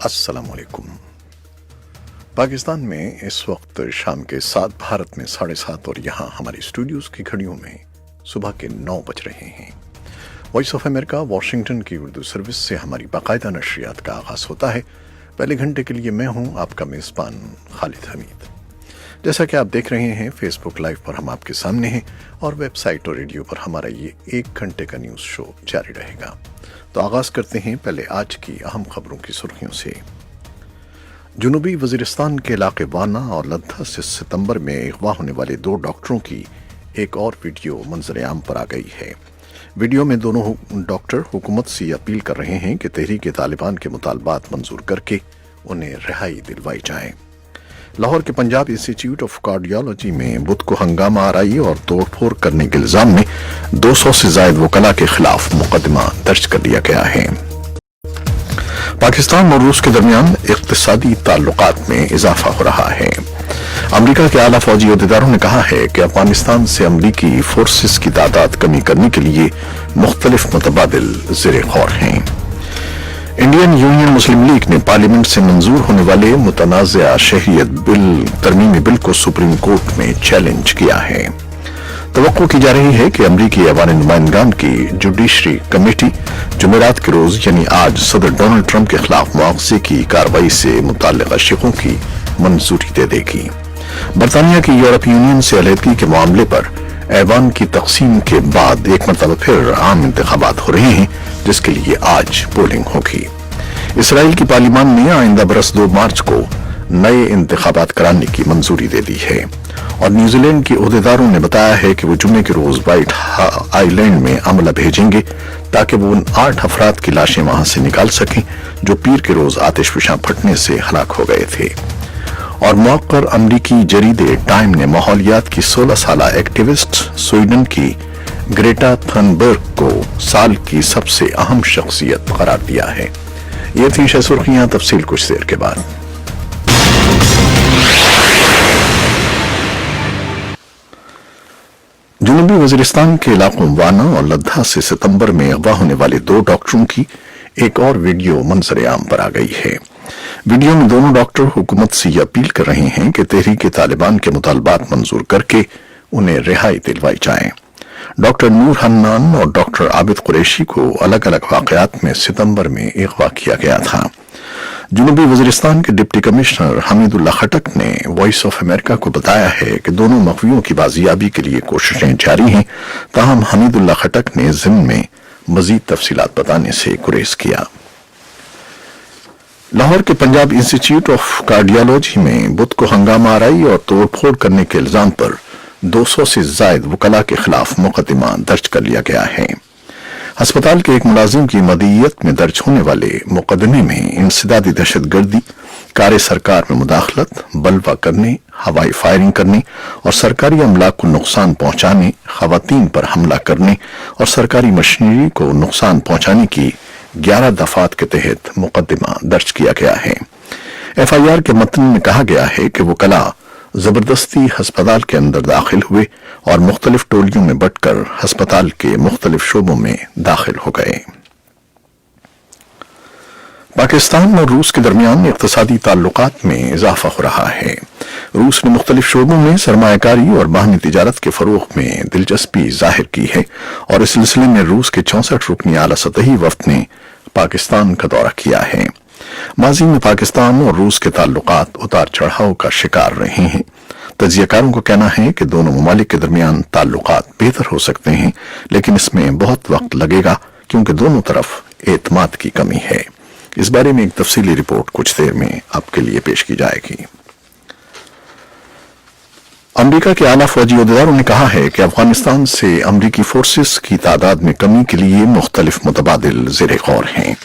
अस्सलाम वालेकुम। पाकिस्तान में इस वक्त शाम के 7, भारत में 7:30 और यहाँ हमारे स्टूडियोज़ की घड़ियों में सुबह के 9 बज रहे हैं। वॉइस ऑफ अमेरिका वाशिंगटन की उर्दू सर्विस से हमारी बाकायदा नशरियात का आगाज़ होता है। पहले घंटे के लिए मैं हूँ आपका मेज़बान खालिद हमीद। जैसा कि आप देख रहे हैं, फेसबुक लाइव पर हम आपके सामने हैं और वेबसाइट और रेडियो पर हमारा ये 1 घंटे का न्यूज़ शो जारी रहेगा। तो आगाज़ करते हैं पहले आज की अहम खबरों की सुर्खियों से। जनूबी वज़ीरिस्तान के इलाके वाना और लद्दा से सितंबर में अगवा होने वाले 2 डॉक्टरों की एक और वीडियो मंजर आम पर आ गई है। वीडियो में दोनों डॉक्टर हुकूमत से अपील कर रहे हैं कि तहरीक तालिबान के मुतालबात मंजूर करके उन्हें रिहाई दिलवाई जाए। लाहौर के पंजाब इंस्टीट्यूट ऑफ कार्डियोलॉजी में बुध को हंगामा आराई और तोड़फोड़ करने के इल्जाम में 200 से जायद वकला के खिलाफ मुकदमा दर्ज कर लिया गया है। पाकिस्तान और रूस के दरमियान इक्तिसादी ताल्लुकात में इजाफा हो रहा है। अमेरिका के आला फौजी अहदेदारों ने कहा है कि अफगानिस्तान से अमरीकी फोर्सेस की तादाद कमी करने के लिए मुख्तलिफ मुतबादिल ज़ेरे गौर हैं। इंडियन यूनियन मुस्लिम लीग ने पार्लियामेंट से मंजूर होने वाले मुतनाज़ा शहरियत बिल तरमीमी बिल को सुप्रीम कोर्ट में चैलेंज किया है। तवक्को की जा रही है कि अमरीकी ऐवान नुमाइंदगान की जुडिशरी कमेटी जुमेरात के रोज यानी आज सदर डोनाल्ड ट्रंप के खिलाफ मुआवजे की कार्रवाई से मुताल्लिका शिकों की मंजूरी दे देगी। बरतानिया की यूरोपीय यूनियन से अलहदगी के मामले पर ऐवान की तकसीम के बाद एक मरतबा फिर आम इंतखाबात हो रहे हैं, जिसके लिए आज पोलिंग होगी। इसराइल की पार्लियामान ने आइंदा बरस 2 मार्च को नए इंतखाबात कराने की मंजूरी दे दी है और न्यूजीलैंड के ओहदेदारों ने बताया है कि वो जुम्मे के रोज व्हाइट आइलैंड में अमला भेजेंगे ताकि वो उन 8 अफराद की लाशें वहां से निकाल सकें जो पीर के रोज आतिशफशां फटने से हलाक हो गए थे। और मौक़र अमरीकी जरीदे टाइम ने माहौलियात की 16 साला एक्टिविस्ट स्वीडन की ग्रेटा थनबर्ग को साल की सबसे अहम शख्सियत करार दिया है। ये थी सुर्खियां, तफसील कुछ देर के बाद। जनूबी वज़ीरिस्तान के इलाकों वाना और लद्दा से सितंबर में अगवा होने वाले 2 डॉक्टरों की एक और वीडियो मंजर आम पर आ गई है। वीडियो में दोनों डॉक्टर हुकूमत से यह अपील कर रहे हैं कि तहरीक तालिबान के मुतालबात मंजूर करके उन्हें रिहाई दिलवाई जाए। डॉक्टर नूर हन्नान और डॉक्टर आबिद कुरैशी को अलग अलग वाकयात में सितंबर में अगवा किया गया था। जनूबी वज़ीरिस्तान के डिप्टी कमिश्नर हमीदुल्लाह खटक ने वॉइस ऑफ अमेरिका को बताया है कि दोनों मखवियों की बाजियाबी के लिए कोशिशें जारी हैं। ताहम हमीदुल्लाह खटक ने ज़िम्न में मजीद तफसीलात बताने से गुरेज किया। लाहौर के पंजाब इंस्टीट्यूट ऑफ कार्डियोलॉजी में बुध को हंगामा आराई और तोड़फोड़ करने के इल्जाम पर 200 से जायद वकला के खिलाफ मुकदमा दर्ज कर लिया गया है। अस्पताल के एक मुलाजिम की मदईयत में दर्ज होने वाले मुकदमे में इंसदादी दहशतगर्दी, कार्य सरकार में मुदाखलत, बलवा करने, हवाई फायरिंग करने और सरकारी अमलाक को नुकसान पहुंचाने, खवातीन पर हमला करने और सरकारी मशीनरी को नुकसान पहुंचाने की 11 दफात के तहत मुकदमा दर्ज किया गया है। FIR के मतन में कहा गया है कि वकला जबरदस्ती अस्पताल के अंदर दाखिल हुए और मुख्तलिफ टोलियों में बंटकर अस्पताल के मुख्तलिफ शोबों में दाखिल हो गए। पाकिस्तान और रूस के दरमियान इक्तिसादी ताल्लुकात में इजाफा हो रहा है। रूस ने मुख्तलिफ शोबों में सरमायाकारी और बाहमी तिजारत के फरोग में दिलचस्पी जाहिर की है और इस सिलसिले में रूस के 64 रुकनी आला सतही वफ्द ने पाकिस्तान का दौरा किया है। माजी में पाकिस्तान और रूस के ताल्लुकात उतार चढ़ाव का शिकार रहे हैं। तज्जियाकारों का कहना है कि दोनों ममालिक के दरमियान ताल्लुकात बेहतर हो सकते हैं, लेकिन इसमें बहुत वक्त लगेगा क्योंकि दोनों तरफ एतमाद की कमी है। इस बारे में एक तफसीली रिपोर्ट कुछ देर में आपके लिए पेश की जाएगी। अमेरिका के आला फौजी अहदेदारों ने कहा है कि अफगानिस्तान से अमरीकी फोर्सेस की तादाद में कमी के लिए मुख्तलिफ मुतबादिल ज़ेरे गौर हैं।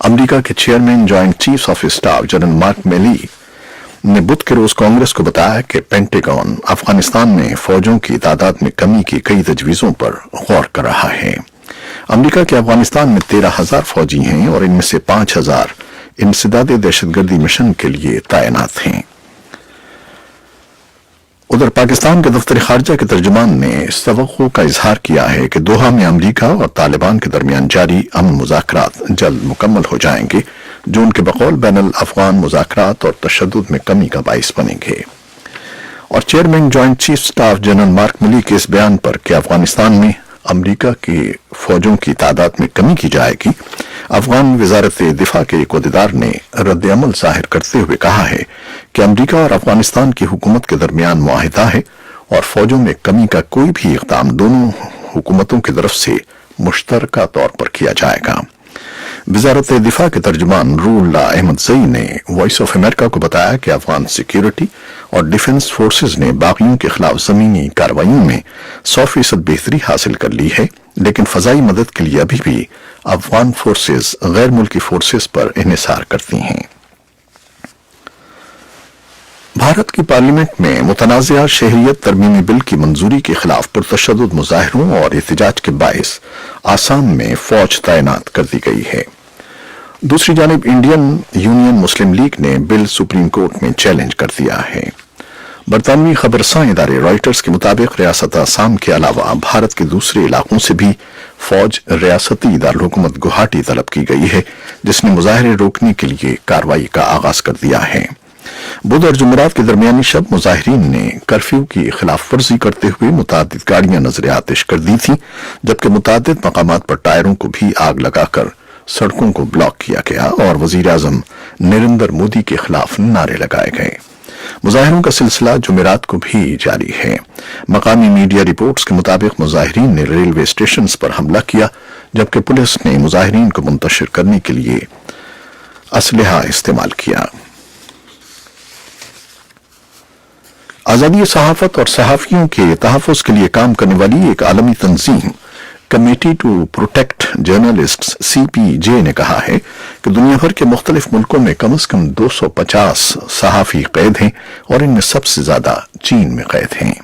अमेरिका के chairman joint chiefs of staff general mark मिली ने बुध के रोज कांग्रेस को बताया कि पेंटागन अफगानिस्तान में फौजों की तादाद में कमी की कई तजवीजों पर गौर कर रहा है। अमेरिका के अफगानिस्तान में 13,000 फौजी हैं और इनमें से 5,000 इंसदादी दहशतगर्दी मिशन के लिए तैनात हैं। उधर पाकिस्तान के दफ्तर खारजा के तर्जुमान ने इस तवक्को का इजहार किया है कि दोहा में अमरीका और तालिबान के दरमियान जारी अमन मुज़ाकरात जल्द मुकम्मल हो जाएंगे जो उनके बकौल बैन अल-अफ़गान मुज़ाकरात और तशद्दुद में कमी का बाइस बनेंगे। और chairman joint chief staff general mark मिली के इस बयान पर कि अफगानिस्तान में अमरीका की फौजों की तादाद में कमी की जाएगी, अफगान वजारत दिफा के एक अहदेदार ने रद्द-ए-अमल जाहिर करते हुए कहा है कि अमरीका और अफगानिस्तान की हुकूमत के दरमियान मुआहिदा है और फौजों में कमी का कोई भी इक़दाम दोनों हुकूमतों की तरफ से मुश्तरका तौर पर किया जाएगा। वजारत दिफा के तर्जुमान रूहुल्लाह अहमद ज़ई ने वॉइस ऑफ अमेरिका को बताया कि अफगान सिक्योरिटी और डिफेंस फोर्सेज ने बागियों के खिलाफ जमीनी कार्रवाइयों में 100% बेहतरी हासिल कर ली है, लेकिन फजाई मदद के लिए अभी भी अफगान फोर्सेज गैर मुल्की फोर्सेज पर इन्हिसार करती हैं। भारत की पार्लियामेंट में मुतनाज़िया शहरियत तरमीमी बिल की मंजूरी के खिलाफ पुरतशद्दुद मुजाहिरों और एहतजाज के बायस आसाम में फौज तैनात कर दी गई है। दूसरी जानिब इंडियन यूनियन मुस्लिम लीग ने बिल सुप्रीम कोर्ट में चैलेंज कर दिया है। बरतानवी खबरसां इदारे रॉयटर्स के मुताबिक रियासत आसाम के अलावा भारत के दूसरे इलाकों से भी फौज रियासती दारकूमत गुवाहाटी तलब की गई है, जिसने मुजाहरे रोकने के लिए कार्रवाई का आगाज कर दिया है। बुध और जुमेरात के दरमियानी शब मुजाहिरीन ने कर्फ्यू की खिलाफ वर्जी करते हुए मुतादिद गाड़ियां नजर आतिश कर दी थी, जबकि मुतादिद मकामात पर टायरों को भी आग लगाकर सड़कों को ब्लॉक किया गया और वजीर आजम नरेंद्र मोदी के खिलाफ नारे लगाए गए। मुजाहिरों का सिलसिला जुमेरात को भी जारी है। मकामी मीडिया रिपोर्ट्स के मुताबिक मुजाहिरीन ने रेलवे स्टेशन पर हमला किया, जबकि पुलिस ने मुजाहिरीन को मुंतशिर करने के लिए असलहा इस्तेमाल किया। आजादी सहाफत और सहाफियों के तहफ़्फ़ुज़ के लिए काम करने वाली एक आलमी तंजीम committee to protect journalists CPJ ने कहा है कि दुनिया भर के मुख्तलिफ मुल्कों में कम से कम 250 सहाफ़ी कैद हैं और इनमें सबसे ज्यादा चीन में कैद हैं।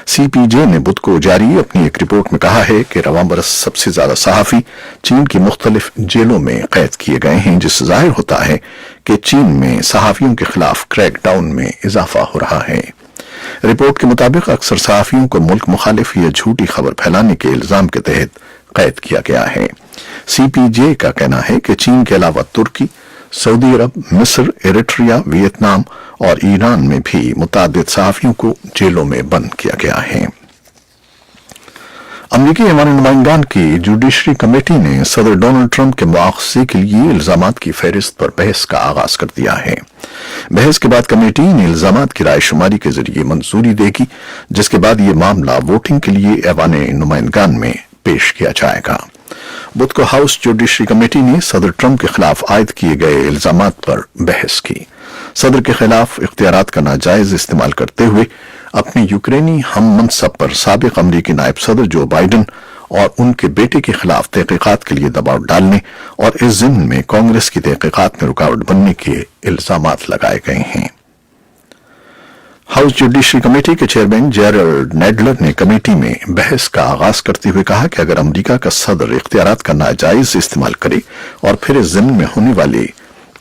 CPJ ने बुध को जारी अपनी एक रिपोर्ट में कहा है कि रवां बरस सबसे ज्यादा सहाफ़ी चीन की मुख्तलिफ जेलों में कैद किए गए हैं, जिससे जाहिर होता है कि चीन में सहाफ़ियों के खिलाफ क्रैकडाउन में इजाफा हो रहा है। रिपोर्ट के मुताबिक अक्सर सहाफियों को मुल्क मुखालिफ या झूठी खबर फैलाने के इल्जाम के तहत कैद किया गया है। CPJ का कहना है कि चीन के अलावा तुर्की, सऊदी अरब, मिस्र, एरिट्रिया, वियतनाम और ईरान में भी मुतादिद सहाफियों को जेलों में बंद किया गया है। अमरीकी ऐवान नुमाइंदान की जुडिशरी कमेटी ने सदर डोनाल्ड ट्रंप के मुआखजे के लिए इल्जामात की फहरिस्त पर बहस का आगाज कर दिया है। बहस के बाद कमेटी इन इल्जामात की राय शुमारी के जरिए मंजूरी देगी, जिसके बाद ये मामला वोटिंग के लिए ऐवान नुमाइंदान में पेश किया जाएगा। बुध को हाउस जुडिशरी कमेटी ने सदर ट्रंप के खिलाफ आयद किए गए इल्जामात पर बहस की। सदर के खिलाफ इख्तियारात का नाजायज इस्तेमाल करते हुए अपने यूक्रेनी हम मनसब पर साबिक अमरीकी नायब सदर जो बाइडन और उनके बेटे के खिलाफ तहकीकात के लिए दबाव डालने और इस ज़िम्न में कांग्रेस की तहकीकात में रुकावट बनने के इल्जामात लगाए गए हैं। हाउस जुडिशरी कमेटी के चेयरमैन जेरल्ड नेडलर ने कमेटी में बहस का आगाज करते हुए कहा कि अगर अमरीका का सदर इख्तियारात का नाजायज इस्तेमाल करे और फिर इस ज़िम्न में होने वाली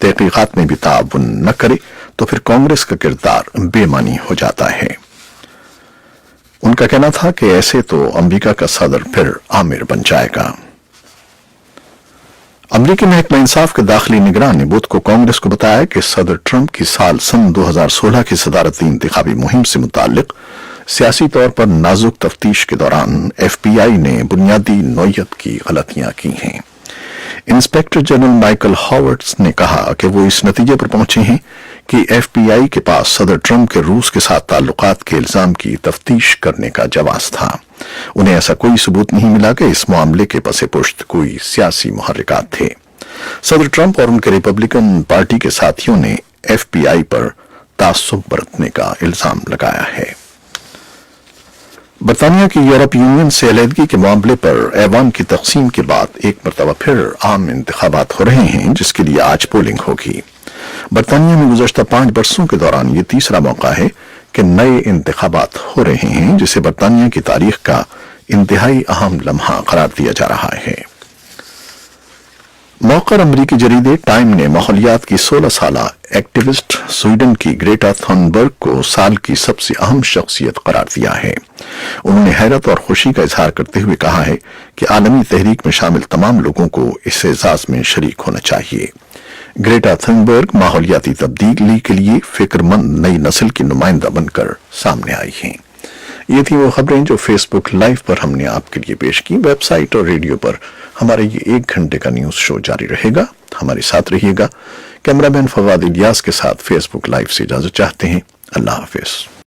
तहकीकात में भी ताउन न करे तो फिर कांग्रेस का किरदार बेमानी हो जाता है। उनका कहना था कि ऐसे तो अमेरिका का सदर फिर आमिर बन जाएगा। अमरीकी महकमा इंसाफ के दाखिली निगरान ने बुध को कांग्रेस को बताया कि सदर ट्रंप की साल सन 2016 की सदारती इंतखाबी मुहिम से मुतालिक सियासी तौर पर नाजुक तफ्तीश के दौरान FBI ने बुनियादी नौयत की गलतियां की हैं। इंस्पेक्टर जनरल माइकल हॉवर्ड्स ने कहा कि वो इस नतीजे पर पहुंचे हैं कि FBI के पास सदर ट्रंप के रूस के साथ ताल्लुकात के इल्जाम की तफ्तीश करने का जवाब था। उन्हें ऐसा कोई सबूत नहीं मिला कि इस मामले के पसे पुश्त कोई सियासी मुहर्रिकात थे। सदर ट्रंप और उनके रिपब्लिकन पार्टी के साथियों ने FBI पर तासुब बरतने का इल्जाम लगाया है। बरतानिया की यूरोपीय यूनियन से अलहदगी के मामले पर ऐवान की तकसीम के बाद एक मरतबा फिर आम इंतखाबात हो रहे हैं, जिसके लिए आज पोलिंग होगी। बरतानिया में गुज़श्ता 5 बरसों के दौरान ये तीसरा मौका है कि नए इंतखाबात हो रहे हैं, जिसे बरतानिया की तारीख का इंतहाई अहम लम्हा करार दिया जा रहा है। मौकर अमरीकी जरीदे टाइम ने माहौलियात की 16 साला एक्टिविस्ट स्वीडन की ग्रेटा थनबर्ग को साल की सबसे अहम शख्सियत करार दिया है। उन्होंने हैरत और खुशी का इजहार करते हुए कहा है कि आलमी तहरीक में शामिल तमाम लोगों को इस एजाज में शरीक होना चाहिए। ग्रेटा थनबर्ग माहौलियाती तब्दीली के लिए फिक्रमंद नई नस्ल की नुमाइंदा बनकर सामने आई हैं। ये थी वो खबरें जो फेसबुक लाइव पर हमने आपके लिए पेश की। वेबसाइट और रेडियो पर हमारे ये 1 घंटे का न्यूज शो जारी रहेगा। हमारे साथ रहिएगा। कैमरामैन फवाद इलियास के साथ फेसबुक लाइव से इजाजत चाहते हैं। अल्लाह हाफिज।